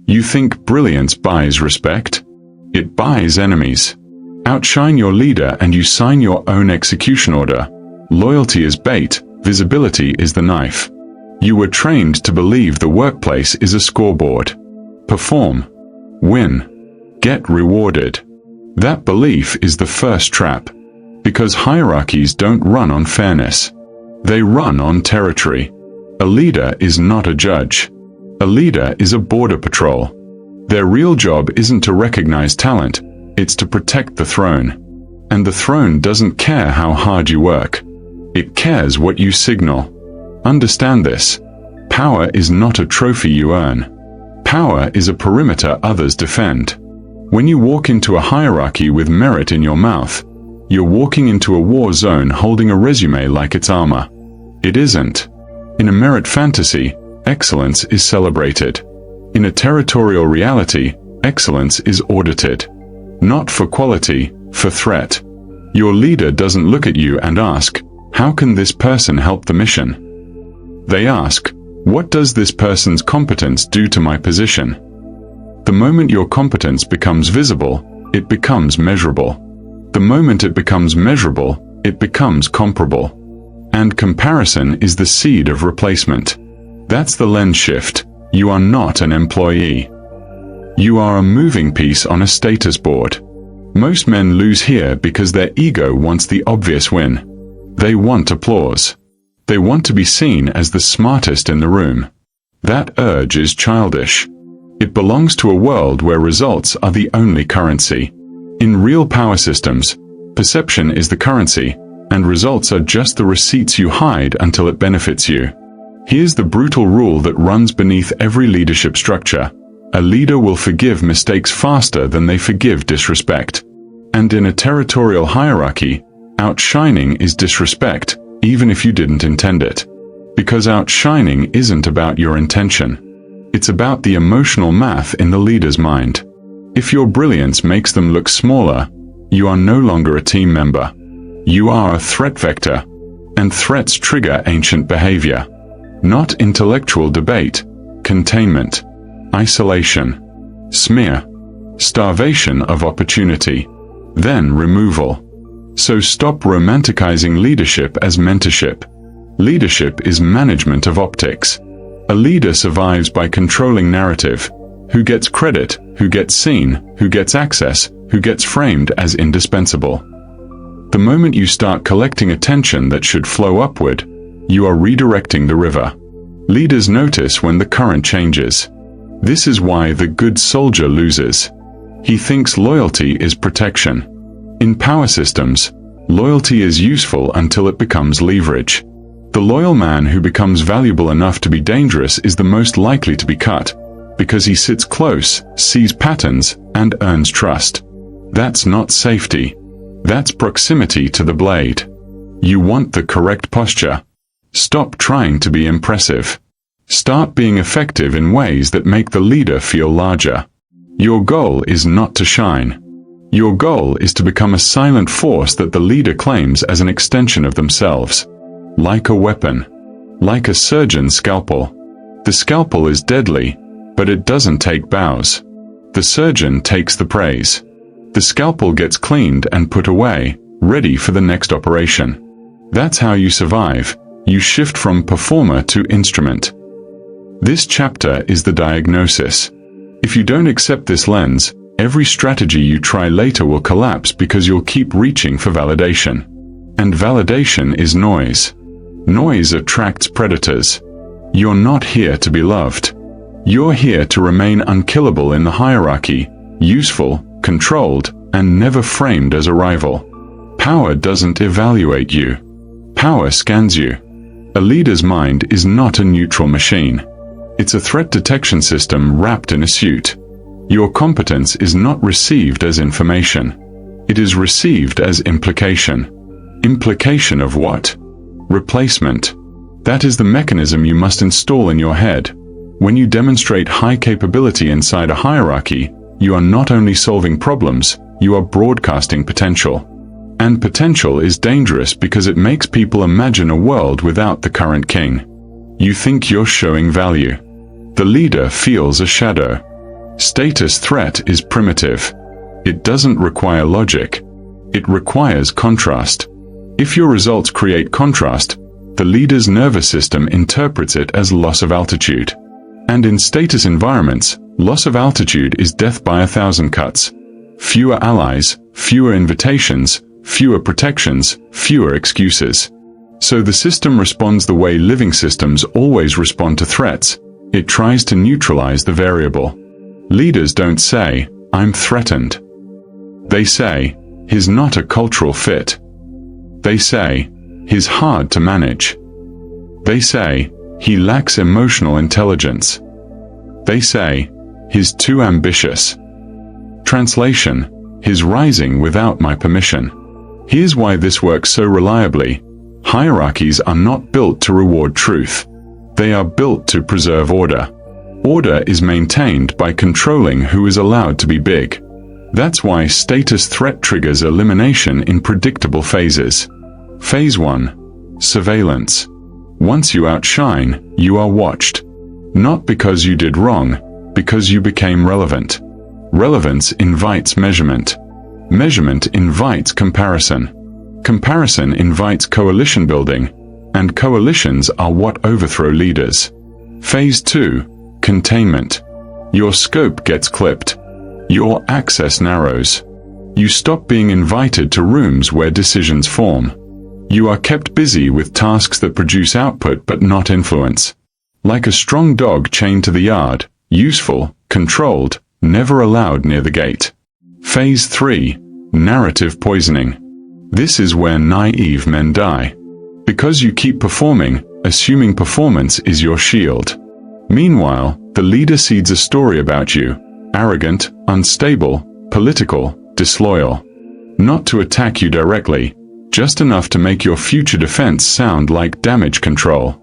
You think brilliance buys respect? It buys enemies. Outshine your leader and you sign your own execution order. Loyalty is bait, visibility is the knife. You were trained to believe the workplace is a scoreboard. Perform. Win. Get rewarded. That belief is the first trap. Because hierarchies don't run on fairness. They run on territory. A leader is not a judge. A leader is a border patrol. Their real job isn't to recognize talent, it's to protect the throne. And the throne doesn't care how hard you work. It cares what you signal. Understand this. Power is not a trophy you earn. Power is a perimeter others defend. When you walk into a hierarchy with merit in your mouth, you're walking into a war zone holding a resume like it's armor. It isn't. In a merit fantasy, excellence is celebrated. In a territorial reality, excellence is audited. Not for quality, for threat. Your leader doesn't look at you and ask, how can this person help the mission? They ask, what does this person's competence do to my position? The moment your competence becomes visible, it becomes measurable. The moment it becomes measurable, it becomes comparable. And comparison is the seed of replacement. That's the lens shift. You are not an employee. You are a moving piece on a status board. Most men lose here because their ego wants the obvious win. They want applause. They want to be seen as the smartest in the room. That urge is childish. It belongs to a world where results are the only currency. In real power systems, perception is the currency, and results are just the receipts you hide until it benefits you. Here's the brutal rule that runs beneath every leadership structure. A leader will forgive mistakes faster than they forgive disrespect. And in a territorial hierarchy, outshining is disrespect, even if you didn't intend it. Because outshining isn't about your intention. It's about the emotional math in the leader's mind. If your brilliance makes them look smaller, you are no longer a team member. You are a threat vector. And threats trigger ancient behavior. Not intellectual debate, containment, isolation, smear, starvation of opportunity, then removal. So stop romanticizing leadership as mentorship. Leadership is management of optics. A leader survives by controlling narrative. Who gets credit, who gets seen, who gets access, who gets framed as indispensable. The moment you start collecting attention that should flow upward, you are redirecting the river. Leaders notice when the current changes. This is why the good soldier loses. He thinks loyalty is protection. In power systems, loyalty is useful until it becomes leverage. The loyal man who becomes valuable enough to be dangerous is the most likely to be cut, because he sits close, sees patterns, and earns trust. That's not safety. That's proximity to the blade. You want the correct posture. Stop trying to be impressive. Start being effective in ways that make the leader feel larger. Your goal is not to shine. Your goal is to become a silent force that the leader claims as an extension of themselves. Like a weapon. Like a surgeon's scalpel. The scalpel is deadly, but it doesn't take bows. The surgeon takes the praise. The scalpel gets cleaned and put away, ready for the next operation. That's how you survive. You shift from performer to instrument. This chapter is the diagnosis. If you don't accept this lens, every strategy you try later will collapse because you'll keep reaching for validation. And validation is noise. Noise attracts predators. You're not here to be loved. You're here to remain unkillable in the hierarchy, useful, controlled, and never framed as a rival. Power doesn't evaluate you. Power scans you. A leader's mind is not a neutral machine. It's a threat detection system wrapped in a suit. Your competence is not received as information. It is received as implication. Implication of what? Replacement. That is the mechanism you must install in your head. When you demonstrate high capability inside a hierarchy, you are not only solving problems, you are broadcasting potential. And potential is dangerous because it makes people imagine a world without the current king. You think you're showing value. The leader feels a shadow. Status threat is primitive. It doesn't require logic. It requires contrast. If your results create contrast, the leader's nervous system interprets it as loss of altitude. And in status environments, loss of altitude is death by 1,000 cuts. Fewer allies, fewer invitations, fewer protections, fewer excuses. So the system responds the way living systems always respond to threats. It tries to neutralize the variable. Leaders don't say, "I'm threatened." They say, "He's not a cultural fit." They say, "He's hard to manage." They say, "He lacks emotional intelligence." They say, "He's too ambitious." Translation: "He's rising without my permission." Here's why this works so reliably. Hierarchies are not built to reward truth. They are built to preserve order. Order is maintained by controlling who is allowed to be big. That's why status threat triggers elimination in predictable phases. Phase 1. Surveillance. Once you outshine, you are watched. Not because you did wrong, because you became relevant. Relevance invites measurement. Measurement invites comparison. Comparison invites coalition building, and coalitions are what overthrow leaders. Phase 2. Containment. Your scope gets clipped. Your access narrows. You stop being invited to rooms where decisions form. You are kept busy with tasks that produce output but not influence. Like a strong dog chained to the yard, useful, controlled, never allowed near the gate. Phase 3. Narrative poisoning. This is where naive men die. Because you keep performing, assuming performance is your shield. Meanwhile, the leader seeds a story about you: arrogant, unstable, political, disloyal. Not to attack you directly, just enough to make your future defense sound like damage control.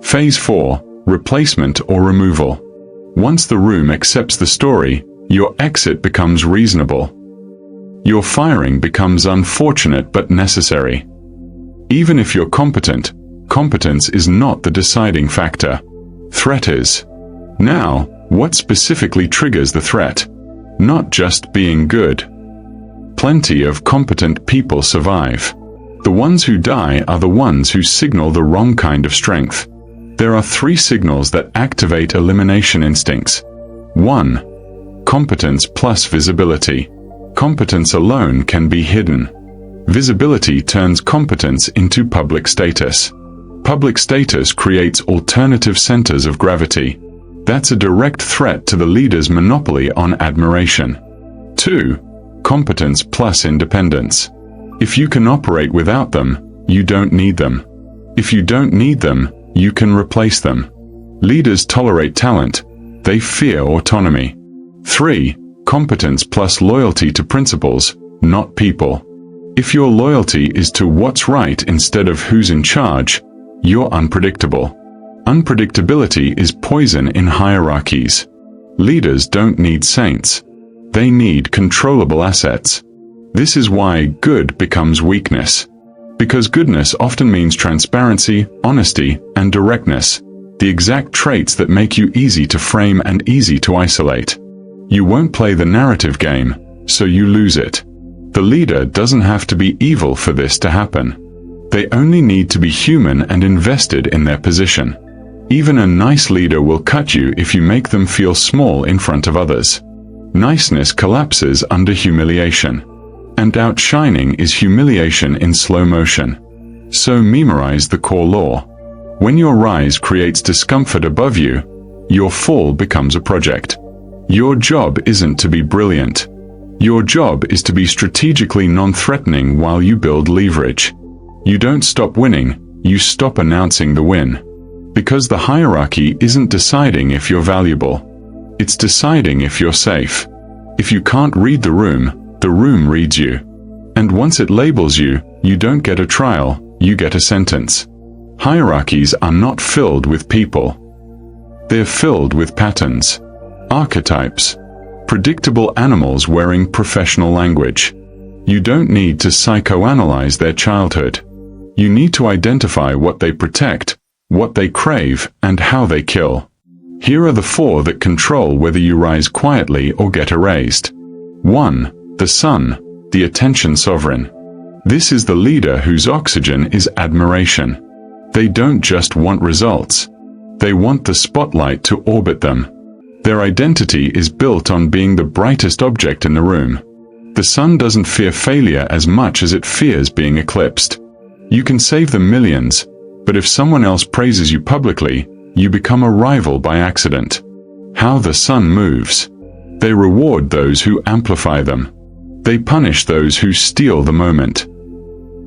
Phase 4. Replacement or removal. Once the room accepts the story, your exit becomes reasonable. Your firing becomes unfortunate but necessary. Even if you're competent, competence is not the deciding factor. Threat is. Now, what specifically triggers the threat? Not just being good. Plenty of competent people survive. The ones who die are the ones who signal the wrong kind of strength. There are 3 signals that activate elimination instincts. 1. Competence plus visibility. Competence alone can be hidden. Visibility turns competence into public status. Public status creates alternative centers of gravity. That's a direct threat to the leader's monopoly on admiration. 2. Competence plus independence. If you can operate without them, you don't need them. If you don't need them, you can replace them. Leaders tolerate talent. They fear autonomy. 3. Competence plus loyalty to principles, not people. If your loyalty is to what's right instead of who's in charge, you're unpredictable. Unpredictability is poison in hierarchies. Leaders don't need saints. They need controllable assets. This is why good becomes weakness. Because goodness often means transparency, honesty, and directness, the exact traits that make you easy to frame and easy to isolate. You won't play the narrative game, so you lose it. The leader doesn't have to be evil for this to happen. They only need to be human and invested in their position. Even a nice leader will cut you if you make them feel small in front of others. Niceness collapses under humiliation. And outshining is humiliation in slow motion. So memorize the core law. When your rise creates discomfort above you, your fall becomes a project. Your job isn't to be brilliant. Your job is to be strategically non-threatening while you build leverage. You don't stop winning, you stop announcing the win. Because the hierarchy isn't deciding if you're valuable. It's deciding if you're safe. If you can't read the room reads you. And once it labels you, you don't get a trial, you get a sentence. Hierarchies are not filled with people. They're filled with patterns. Archetypes. Predictable animals wearing professional language. You don't need to psychoanalyze their childhood. You need to identify what they protect, what they crave, and how they kill. Here are the 4 that control whether you rise quietly or get erased. 1. The sun, the attention sovereign. This is the leader whose oxygen is admiration. They don't just want results. They want the spotlight to orbit them. Their identity is built on being the brightest object in the room. The sun doesn't fear failure as much as it fears being eclipsed. You can save them millions, but if someone else praises you publicly, you become a rival by accident. How the sun moves. They reward those who amplify them. They punish those who steal the moment.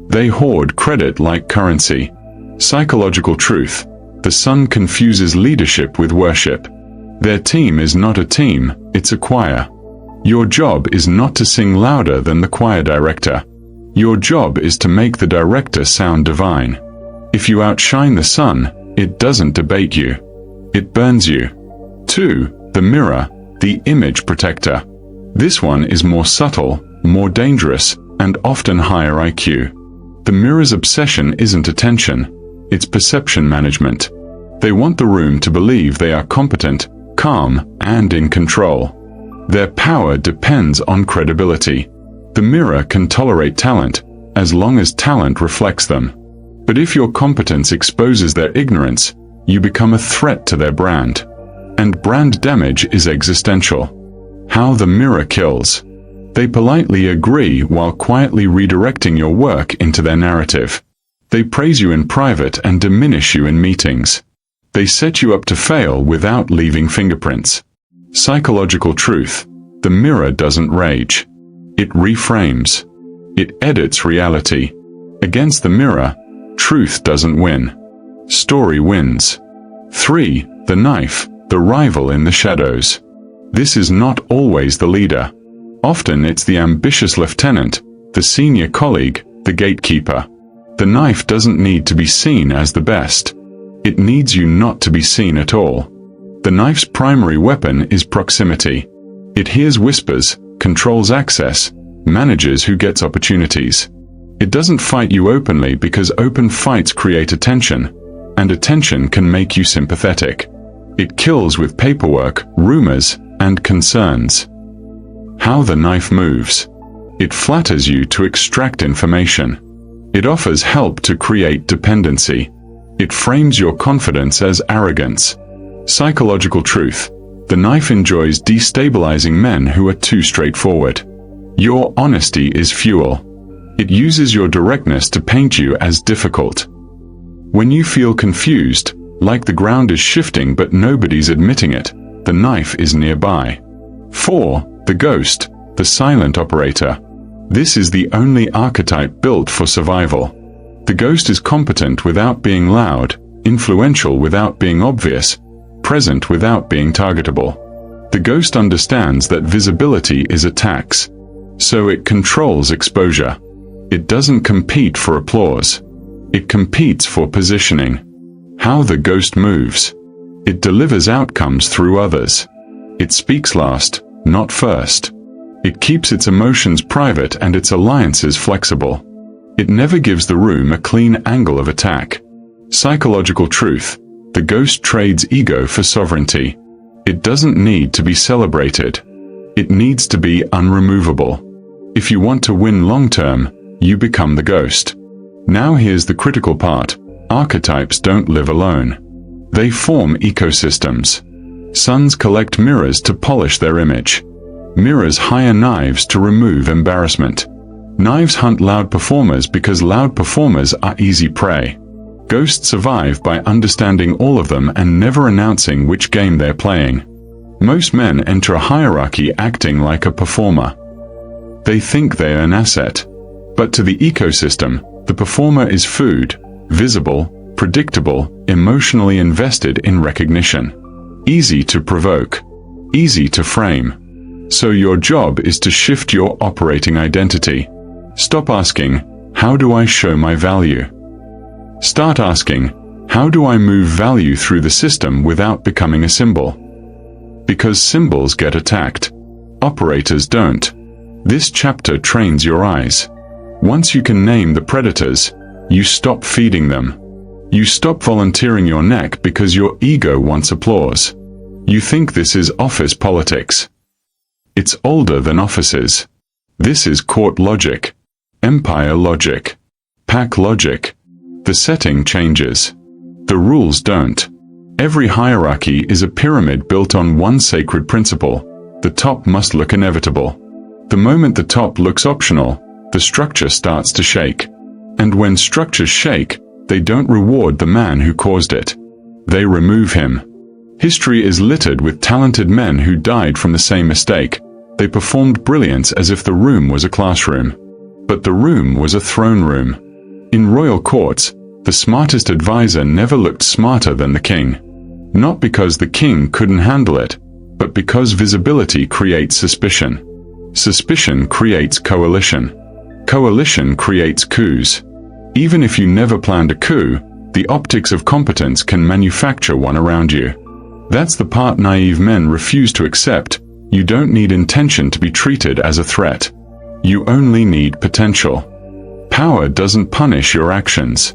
They hoard credit like currency. Psychological truth. The sun confuses leadership with worship. Their team is not a team, it's a choir. Your job is not to sing louder than the choir director. Your job is to make the director sound divine. If you outshine the sun, it doesn't debate you. It burns you. 2. The mirror, the image protector. This one is more subtle, more dangerous, and often higher IQ. The mirror's obsession isn't attention, it's perception management. They want the room to believe they are competent, calm, and in control. Their power depends on credibility. The mirror can tolerate talent, as long as talent reflects them. But if your competence exposes their ignorance, you become a threat to their brand. And brand damage is existential. How the mirror kills. They politely agree while quietly redirecting your work into their narrative. They praise you in private and diminish you in meetings. They set you up to fail without leaving fingerprints. Psychological truth. The mirror doesn't rage. It reframes. It edits reality. Against the mirror, truth doesn't win. Story wins. 3. The knife, the rival in the shadows. This is not always the leader. Often it's the ambitious lieutenant, the senior colleague, the gatekeeper. The knife doesn't need to be seen as the best. It needs you not to be seen at all. The knife's primary weapon is proximity. It hears whispers, controls access, manages who gets opportunities. It doesn't fight you openly because open fights create attention, and attention can make you sympathetic. It kills with paperwork, rumors, and concerns. How the knife moves. It flatters you to extract information. It offers help to create dependency. It frames your confidence as arrogance. Psychological truth. The knife enjoys destabilizing men who are too straightforward. Your honesty is fuel. It uses your directness to paint you as difficult. When you feel confused, like the ground is shifting but nobody's admitting it, the knife is nearby. 4. The ghost, the silent operator. This is the only archetype built for survival. The ghost is competent without being loud, influential without being obvious, present without being targetable. The ghost understands that visibility is a tax, so it controls exposure. It doesn't compete for applause. It competes for positioning. How the ghost moves. It delivers outcomes through others. It speaks last, not first. It keeps its emotions private and its alliances flexible. It never gives the room a clean angle of attack. Psychological truth. The ghost trades ego for sovereignty. It doesn't need to be celebrated. It needs to be unremovable. If you want to win long-term, you become the ghost. Now here's the critical part. Archetypes don't live alone. They form ecosystems. Suns collect mirrors to polish their image. Mirrors hire knives to remove embarrassment. Knives hunt loud performers because loud performers are easy prey. Ghosts survive by understanding all of them and never announcing which game they're playing. Most men enter a hierarchy acting like a performer. They think they're an asset. But to the ecosystem, the performer is food, visible, predictable, emotionally invested in recognition. Easy to provoke. Easy to frame. So your job is to shift your operating identity. Stop asking, how do I show my value? Start asking, how do I move value through the system without becoming a symbol? Because symbols get attacked. Operators don't. This chapter trains your eyes. Once you can name the predators, you stop feeding them. You stop volunteering your neck because your ego wants applause. You think this is office politics. It's older than offices. This is court logic, empire logic, pack logic. The setting changes. The rules don't. Every hierarchy is a pyramid built on one sacred principle. The top must look inevitable. The moment the top looks optional, the structure starts to shake. And when structures shake, they don't reward the man who caused it. They remove him. History is littered with talented men who died from the same mistake. They performed brilliance as if the room was a classroom. But the room was a throne room. In royal courts, the smartest advisor never looked smarter than the king. Not because the king couldn't handle it, but because visibility creates suspicion. Suspicion creates coalition. Coalition creates coups. Even if you never planned a coup, the optics of competence can manufacture one around you. That's the part naive men refuse to accept. You don't need intention to be treated as a threat. You only need potential. Power doesn't punish your actions.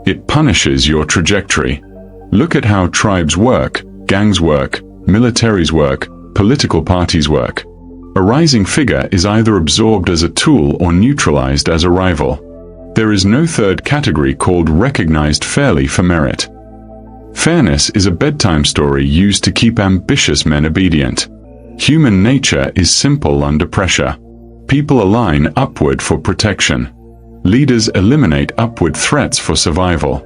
It punishes your trajectory. Look at how tribes work, gangs work, militaries work, political parties work. A rising figure is either absorbed as a tool or neutralized as a rival. There is no third category called recognized fairly for merit. Fairness is a bedtime story used to keep ambitious men obedient. Human nature is simple under pressure. People align upward for protection. Leaders eliminate upward threats for survival.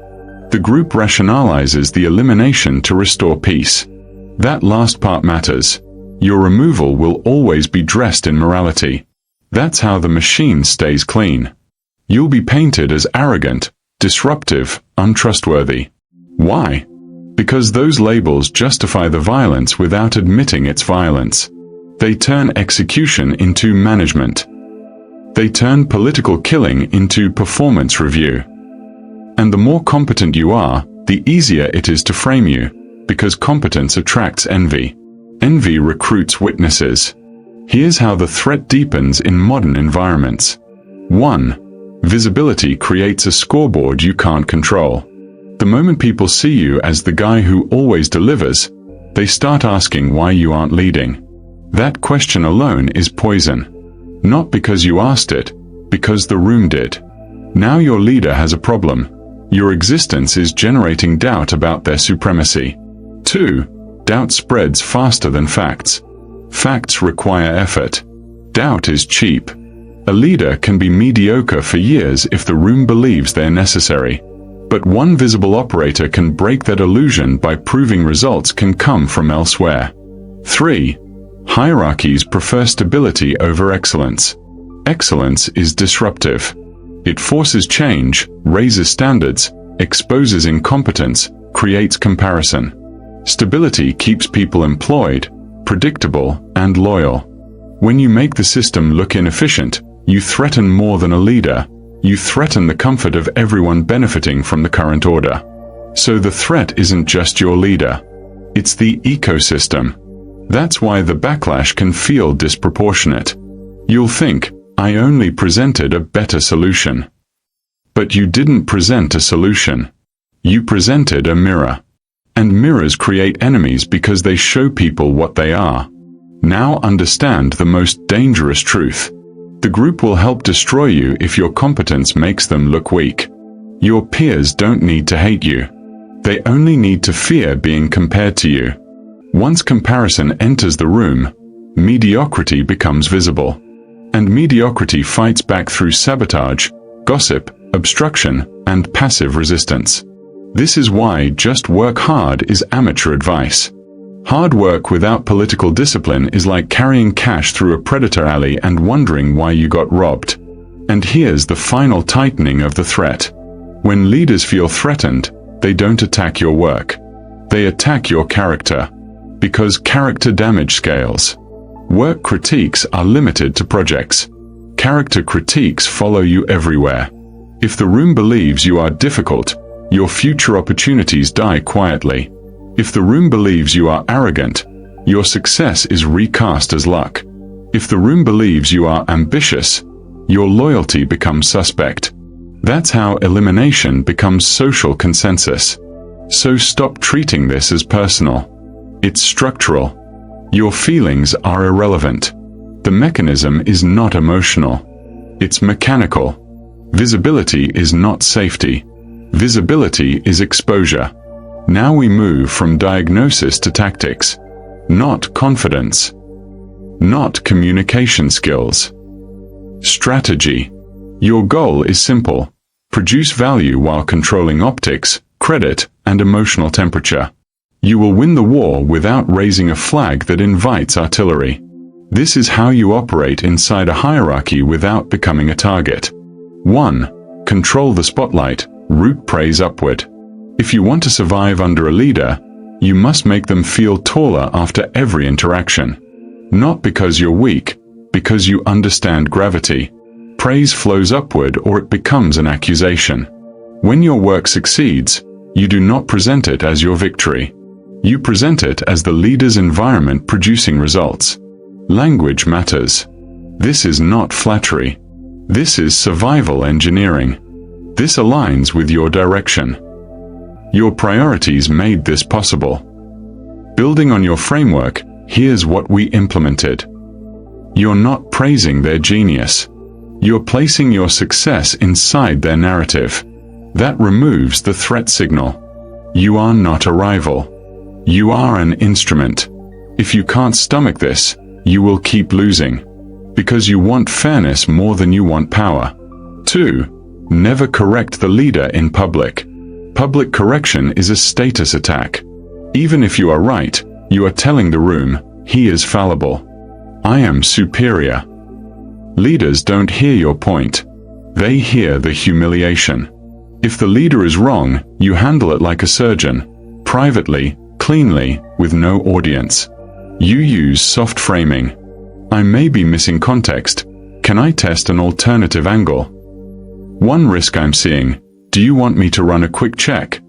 The group rationalizes the elimination to restore peace. That last part matters. Your removal will always be dressed in morality. That's how the machine stays clean. You'll be painted as arrogant, disruptive, untrustworthy. Why? Because those labels justify the violence without admitting it's violence. They turn execution into management. They turn political killing into performance review. And the more competent you are, the easier it is to frame you, because competence attracts envy. Envy recruits witnesses. Here's how the threat deepens in modern environments. 1. Visibility creates a scoreboard you can't control. The moment people see you as the guy who always delivers, they start asking why you aren't leading. That question alone is poison. Not because you asked it, because the room did. Now your leader has a problem. Your existence is generating doubt about their supremacy. 2. Doubt spreads faster than facts. Facts require effort. Doubt is cheap. A leader can be mediocre for years if the room believes they're necessary. But one visible operator can break that illusion by proving results can come from elsewhere. 3. Hierarchies prefer stability over excellence. Excellence is disruptive. It forces change, raises standards, exposes incompetence, creates comparison. Stability keeps people employed, predictable, and loyal. When you make the system look inefficient, you threaten more than a leader. You threaten the comfort of everyone benefiting from the current order. So the threat isn't just your leader. It's the ecosystem. That's why the backlash can feel disproportionate. You'll think, I only presented a better solution. But you didn't present a solution. You presented a mirror. And mirrors create enemies because they show people what they are. Now understand the most dangerous truth. The group will help destroy you if your competence makes them look weak. Your peers don't need to hate you. They only need to fear being compared to you. Once comparison enters the room, mediocrity becomes visible. And mediocrity fights back through sabotage, gossip, obstruction, and passive resistance. This is why just work hard is amateur advice. Hard work without political discipline is like carrying cash through a predator alley and wondering why you got robbed. And here's the final tightening of the threat. When leaders feel threatened, they don't attack your work. They attack your character. Because character damage scales. Work critiques are limited to projects. Character critiques follow you everywhere. If the room believes you are difficult, your future opportunities die quietly. If the room believes you are arrogant, your success is recast as luck. If the room believes you are ambitious, your loyalty becomes suspect. That's how elimination becomes social consensus. So stop treating this as personal. It's structural. Your feelings are irrelevant. The mechanism is not emotional. It's mechanical. Visibility is not safety. Visibility is exposure. Now we move from diagnosis to tactics. Not confidence. Not communication skills. Strategy. Your goal is simple. Produce value while controlling optics, credit, and emotional temperature. You will win the war without raising a flag that invites artillery. This is how you operate inside a hierarchy without becoming a target. 1. Control the spotlight, root praise upward. If you want to survive under a leader, you must make them feel taller after every interaction. Not because you're weak, because you understand gravity. Praise flows upward or it becomes an accusation. When your work succeeds, you do not present it as your victory. You present it as the leader's environment producing results. Language matters. This is not flattery. This is survival engineering. This aligns with your direction. Your priorities made this possible. Building on your framework, here's what we implemented. You're not praising their genius. You're placing your success inside their narrative. That removes the threat signal. You are not a rival. You are an instrument. If you can't stomach this, you will keep losing. Because you want fairness more than you want power. 2. Never correct the leader in public. Public correction is a status attack. Even if you are right, you are telling the room, he is fallible. I am superior. Leaders don't hear your point. They hear the humiliation. If the leader is wrong, you handle it like a surgeon. Privately, cleanly, with no audience. You use soft framing. I may be missing context. Can I test an alternative angle? One risk I'm seeing. Do you want me to run a quick check?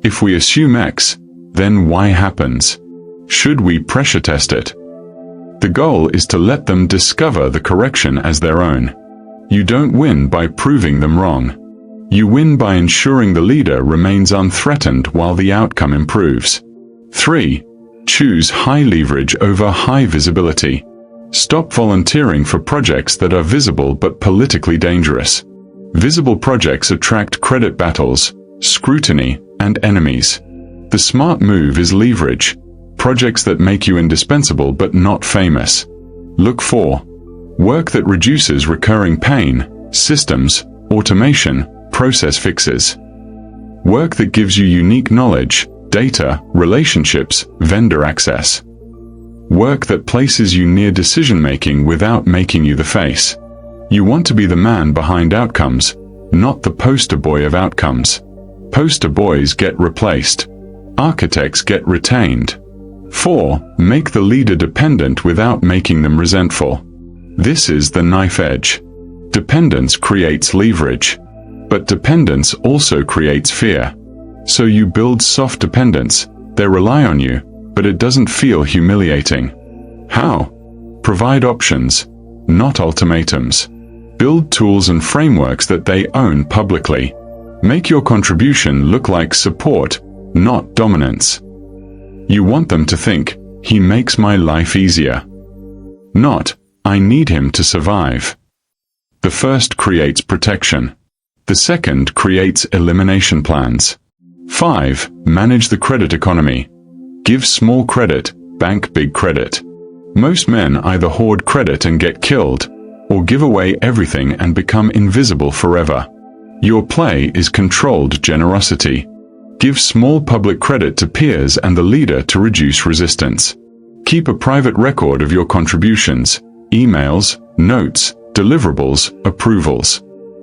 If we assume X, then Y happens. Should we pressure test it? The goal is to let them discover the correction as their own. You don't win by proving them wrong. You win by ensuring the leader remains unthreatened while the outcome improves. 3. Choose high leverage over high visibility. Stop volunteering for projects that are visible but politically dangerous. Visible projects attract credit battles, scrutiny, and enemies. The smart move is leverage. Projects that make you indispensable but not famous. Look for work that reduces recurring pain, systems, automation, process fixes. Work that gives you unique knowledge, data, relationships, vendor access. Work that places you near decision-making without making you the face. You want to be the man behind outcomes, not the poster boy of outcomes. Poster boys get replaced. Architects get retained. 4. Make the leader dependent without making them resentful. This is the knife edge. Dependence creates leverage. But dependence also creates fear. So you build soft dependence. They rely on you, but it doesn't feel humiliating. How? Provide options, not ultimatums. Build tools and frameworks that they own publicly. Make your contribution look like support, not dominance. You want them to think, he makes my life easier. Not, I need him to survive. The first creates protection. The second creates elimination plans. 5. Manage the credit economy. Give small credit, bank big credit. Most men either hoard credit and get killed, or give away everything and become invisible forever. Your play is controlled generosity. Give small public credit to peers and the leader to reduce resistance. Keep a private record of your contributions, emails, notes, deliverables, approvals.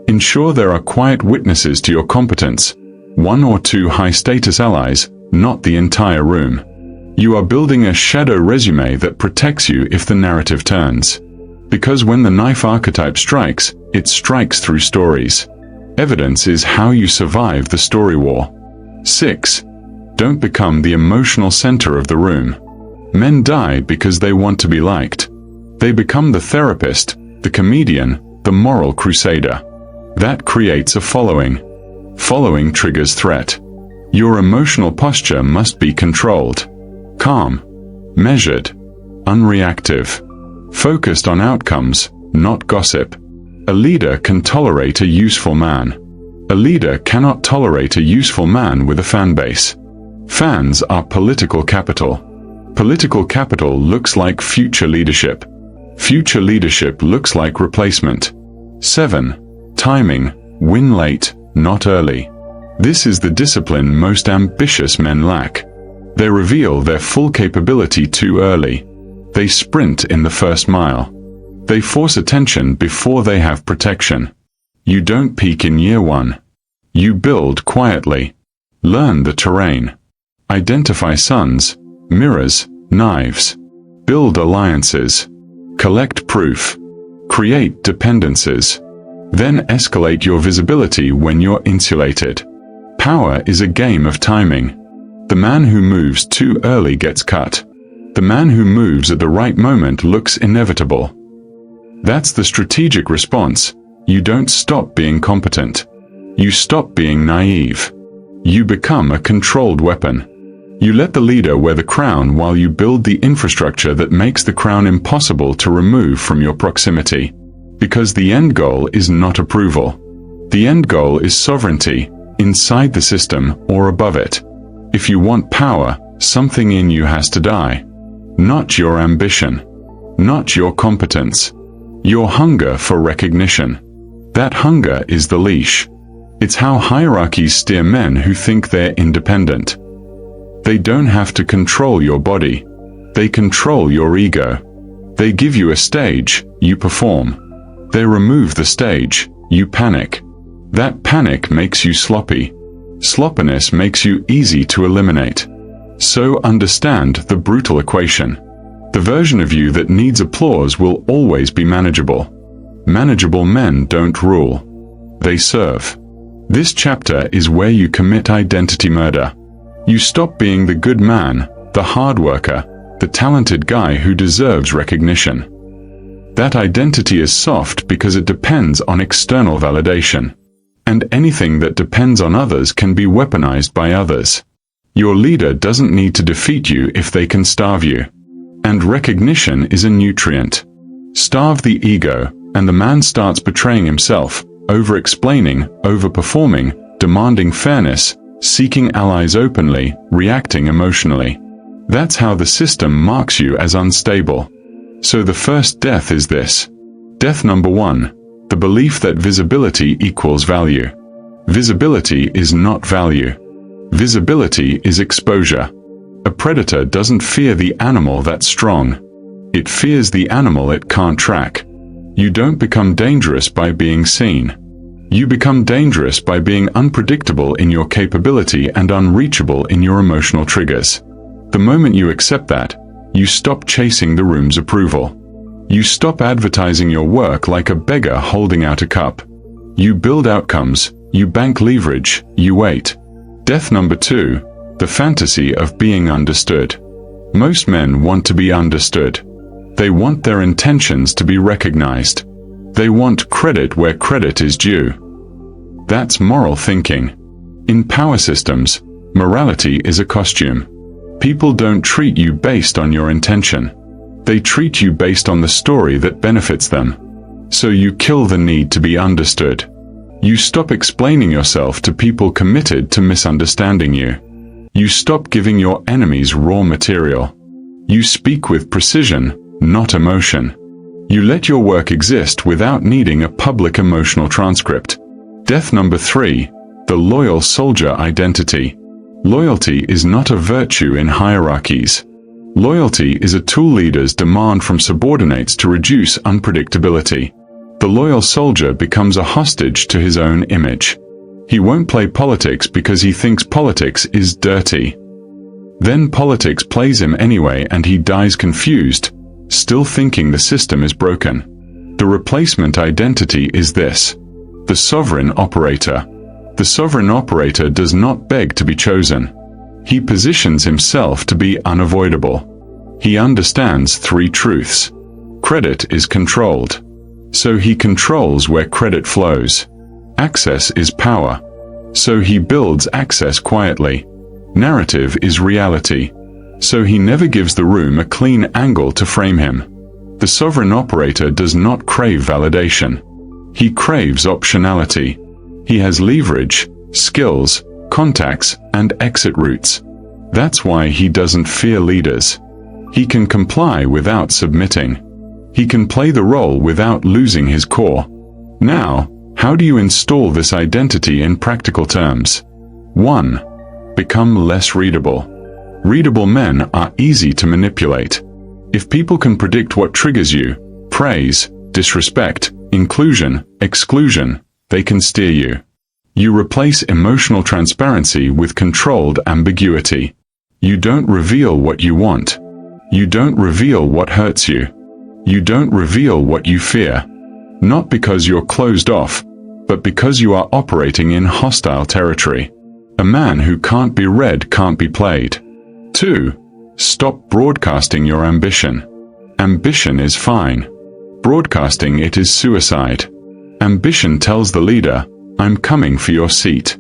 Ensure there are quiet witnesses to your competence, 1 or 2 high-status allies, not the entire room. You are building a shadow resume that protects you if the narrative turns. Because when the knife archetype strikes, it strikes through stories. Evidence is how you survive the story war. 6. Don't become the emotional center of the room. Men die because they want to be liked. They become the therapist, the comedian, the moral crusader. That creates a following. Following triggers threat. Your emotional posture must be controlled. calm, measured, unreactive, focused on outcomes, not gossip. A leader can tolerate a useful man. A leader cannot tolerate a useful man with a fan base. Fans are political capital. Political capital looks like future leadership. Future leadership looks like replacement. 7. Timing. Win late, not early. This is the discipline most ambitious men lack. They reveal their full capability too early. They sprint in the first mile. They force attention before they have protection. You don't peak in year 1. You build quietly. Learn the terrain. Identify suns, mirrors, knives. Build alliances. Collect proof. Create dependencies. Then escalate your visibility when you're insulated. Power is a game of timing. The man who moves too early gets cut. The man who moves at the right moment looks inevitable. That's the strategic response. You don't stop being competent. You stop being naive. You become a controlled weapon. You let the leader wear the crown while you build the infrastructure that makes the crown impossible to remove from your proximity. Because the end goal is not approval. The end goal is sovereignty, inside the system or above it. If you want power, something in you has to die. Not your ambition. Not your competence. Your hunger for recognition. That hunger is the leash. It's how hierarchies steer men who think they're independent. They don't have to control your body. They control your ego. They give you a stage, you perform. They remove the stage, you panic. That panic makes you sloppy. Sloppiness makes you easy to eliminate. So understand the brutal equation. The version of you that needs applause will always be manageable. Manageable men don't rule. They serve. This chapter is where you commit identity murder. You stop being the good man, the hard worker, the talented guy who deserves recognition. That identity is soft because it depends on external validation. And anything that depends on others can be weaponized by others. Your leader doesn't need to defeat you if they can starve you. And recognition is a nutrient. Starve the ego, and the man starts betraying himself, over-explaining, over-performing, demanding fairness, seeking allies openly, reacting emotionally. That's how the system marks you as unstable. So the first death is this. Death number 1, the belief that visibility equals value. Visibility is not value. Visibility is exposure. A predator doesn't fear the animal that's strong. It fears the animal it can't track. You don't become dangerous by being seen. You become dangerous by being unpredictable in your capability and unreachable in your emotional triggers. The moment you accept that, you stop chasing the room's approval. You stop advertising your work like a beggar holding out a cup. You build outcomes, you bank leverage, you wait. Death number 2, the fantasy of being understood. Most men want to be understood. They want their intentions to be recognized. They want credit where credit is due. That's moral thinking. In power systems, morality is a costume. People don't treat you based on your intention. They treat you based on the story that benefits them. So you kill the need to be understood. You stop explaining yourself to people committed to misunderstanding you. You stop giving your enemies raw material. You speak with precision, not emotion. You let your work exist without needing a public emotional transcript. Death number 3, the loyal soldier identity. Loyalty is not a virtue in hierarchies. Loyalty is a tool leaders demand from subordinates to reduce unpredictability. The loyal soldier becomes a hostage to his own image. He won't play politics because he thinks politics is dirty. Then politics plays him anyway and he dies confused, still thinking the system is broken. The replacement identity is this. The sovereign operator. The sovereign operator does not beg to be chosen. He positions himself to be unavoidable. He understands 3 truths. Credit is controlled. So he controls where credit flows. Access is power. So he builds access quietly. Narrative is reality. So he never gives the room a clean angle to frame him. The sovereign operator does not crave validation. He craves optionality. He has leverage, skills, contacts, and exit routes. That's why he doesn't fear leaders. He can comply without submitting. He can play the role without losing his core. Now, how do you install this identity in practical terms? 1. Become less readable. Readable men are easy to manipulate. If people can predict what triggers you, praise, disrespect, inclusion, exclusion, they can steer you. You replace emotional transparency with controlled ambiguity. You don't reveal what you want. You don't reveal what hurts you. You don't reveal what you fear. Not because you're closed off, but because you are operating in hostile territory. A man who can't be read can't be played. 2. Stop broadcasting your ambition. Ambition is fine. Broadcasting it is suicide. Ambition tells the leader, I'm coming for your seat.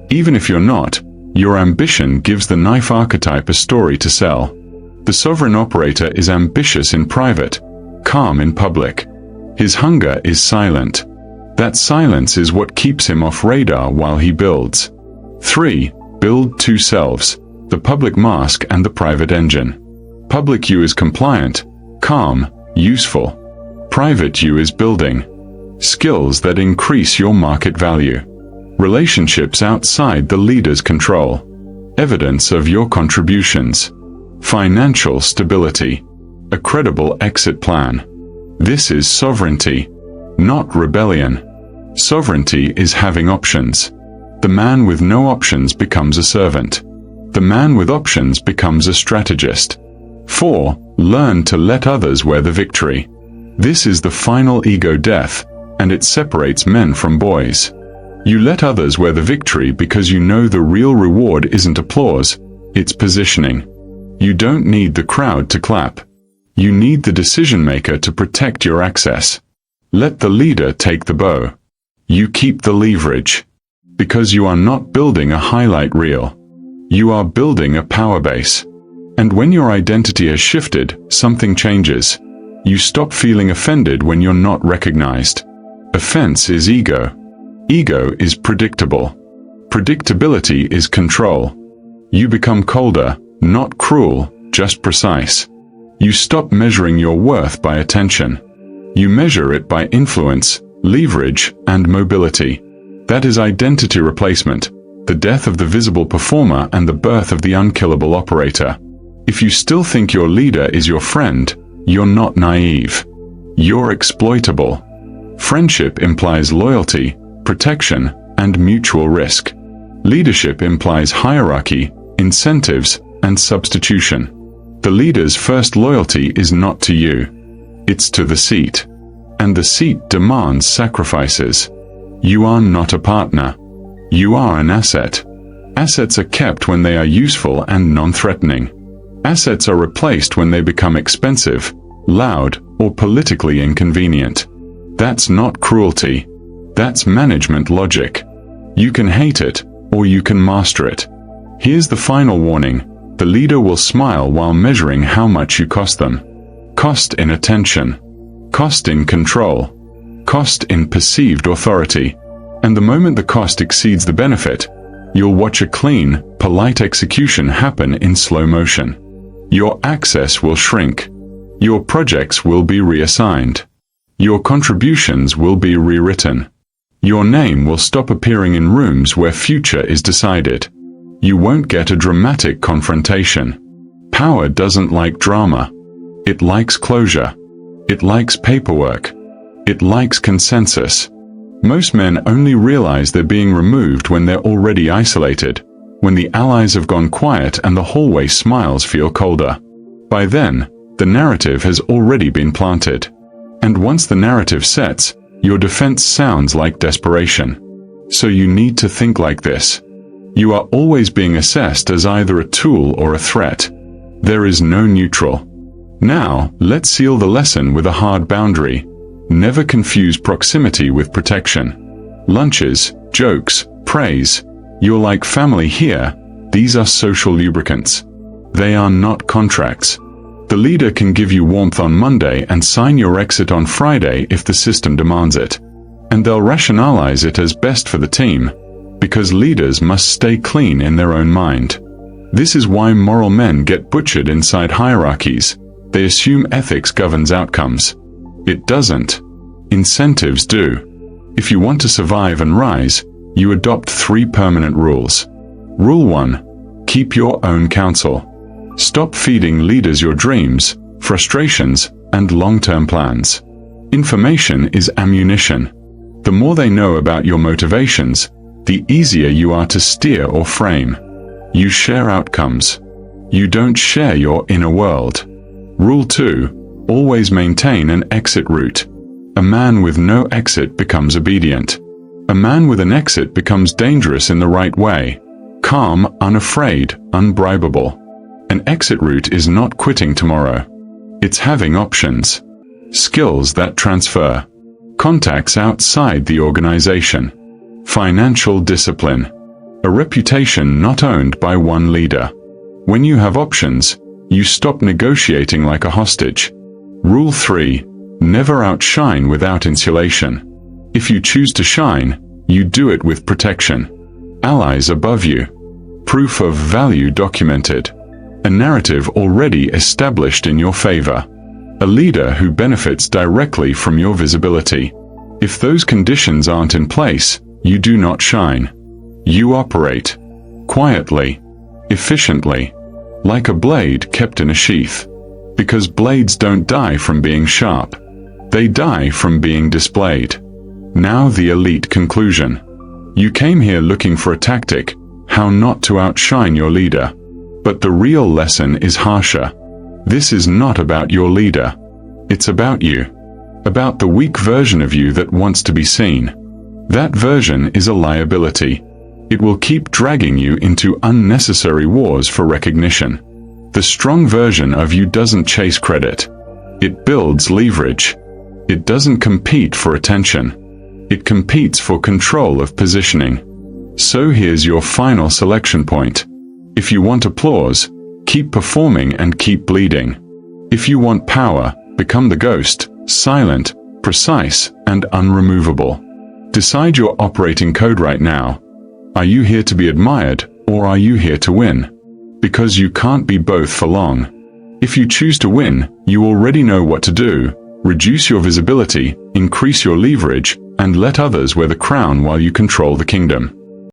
Even if you're not, your ambition gives the knife archetype a story to sell. The sovereign operator is ambitious in private, calm in public. His hunger is silent. That silence is what keeps him off radar while he builds. 3. Build two selves, the public mask and the private engine. Public you is compliant, calm, useful. Private you is building. Skills that increase your market value. Relationships outside the leader's control. Evidence of your contributions. Financial stability. A credible exit plan. This is sovereignty, not rebellion. Sovereignty is having options. The man with no options becomes a servant. The man with options becomes a strategist. 4. Learn to let others wear the victory. This is the final ego death, and it separates men from boys. You let others wear the victory because you know the real reward isn't applause, it's positioning. You don't need the crowd to clap. You need the decision maker to protect your access. Let the leader take the bow. You keep the leverage. Because you are not building a highlight reel. You are building a power base. And when your identity has shifted, something changes. You stop feeling offended when you're not recognized. Offense is ego. Ego is predictable. Predictability is control. You become colder, not cruel, just precise. You stop measuring your worth by attention. You measure it by influence, leverage, and mobility. That is identity replacement, the death of the visible performer and the birth of the unkillable operator. If you still think your leader is your friend, you're not naive. You're exploitable. Friendship implies loyalty, protection, and mutual risk. Leadership implies hierarchy, incentives, and substitution. The leader's first loyalty is not to you. It's to the seat. And the seat demands sacrifices. You are not a partner. You are an asset. Assets are kept when they are useful and non-threatening. Assets are replaced when they become expensive, loud, or politically inconvenient. That's not cruelty. That's management logic. You can hate it, or you can master it. Here's the final warning. The leader will smile while measuring how much you cost them. Cost in attention. Cost in control. Cost in perceived authority. And the moment the cost exceeds the benefit, you'll watch a clean, polite execution happen in slow motion. Your access will shrink. Your projects will be reassigned. Your contributions will be rewritten. Your name will stop appearing in rooms where future is decided. You won't get a dramatic confrontation. Power doesn't like drama. It likes closure. It likes paperwork. It likes consensus. Most men only realize they're being removed when they're already isolated, when the allies have gone quiet and the hallway smiles feel colder. By then, the narrative has already been planted. And once the narrative sets, your defense sounds like desperation. So you need to think like this. You are always being assessed as either a tool or a threat. There is no neutral. Now, let's seal the lesson with a hard boundary. Never confuse proximity with protection. Lunches, jokes, praise. You're like family here. These are social lubricants. They are not contracts. The leader can give you warmth on Monday and sign your exit on Friday if the system demands it. And they'll rationalize it as best for the team, because leaders must stay clean in their own mind. This is why moral men get butchered inside hierarchies. They assume ethics governs outcomes. It doesn't. Incentives do. If you want to survive and rise, you adopt 3 permanent rules. Rule 1. Keep your own counsel. Stop feeding leaders your dreams, frustrations, and long-term plans. Information is ammunition. The more they know about your motivations, the easier you are to steer or frame. You share outcomes. You don't share your inner world. Rule 2. Always maintain an exit route. A man with no exit becomes obedient. A man with an exit becomes dangerous in the right way. Calm, unafraid, unbribable. An exit route is not quitting tomorrow. It's having options. Skills that transfer. Contacts outside the organization. Financial discipline. A reputation not owned by one leader. When you have options, you stop negotiating like a hostage. Rule 3. Never outshine without insulation. If you choose to shine, you do it with protection. Allies above you. Proof of value documented. A narrative already established in your favor. A leader who benefits directly from your visibility. If those conditions aren't in place, you do not shine. You operate quietly, efficiently, like a blade kept in a sheath. Because blades don't die from being sharp. They die from being displayed. Now the elite conclusion. You came here looking for a tactic, how not to outshine your leader. But the real lesson is harsher. This is not about your leader. It's about you. About the weak version of you that wants to be seen. That version is a liability. It will keep dragging you into unnecessary wars for recognition. The strong version of you doesn't chase credit. It builds leverage. It doesn't compete for attention. It competes for control of positioning. So here's your final selection point. If you want applause, keep performing and keep bleeding. If you want power, become the ghost, silent, precise, and unremovable. Decide your operating code right now. Are you here to be admired, or are you here to win? Because you can't be both for long. If you choose to win, you already know what to do. Reduce your visibility, increase your leverage, and let others wear the crown while you control the kingdom.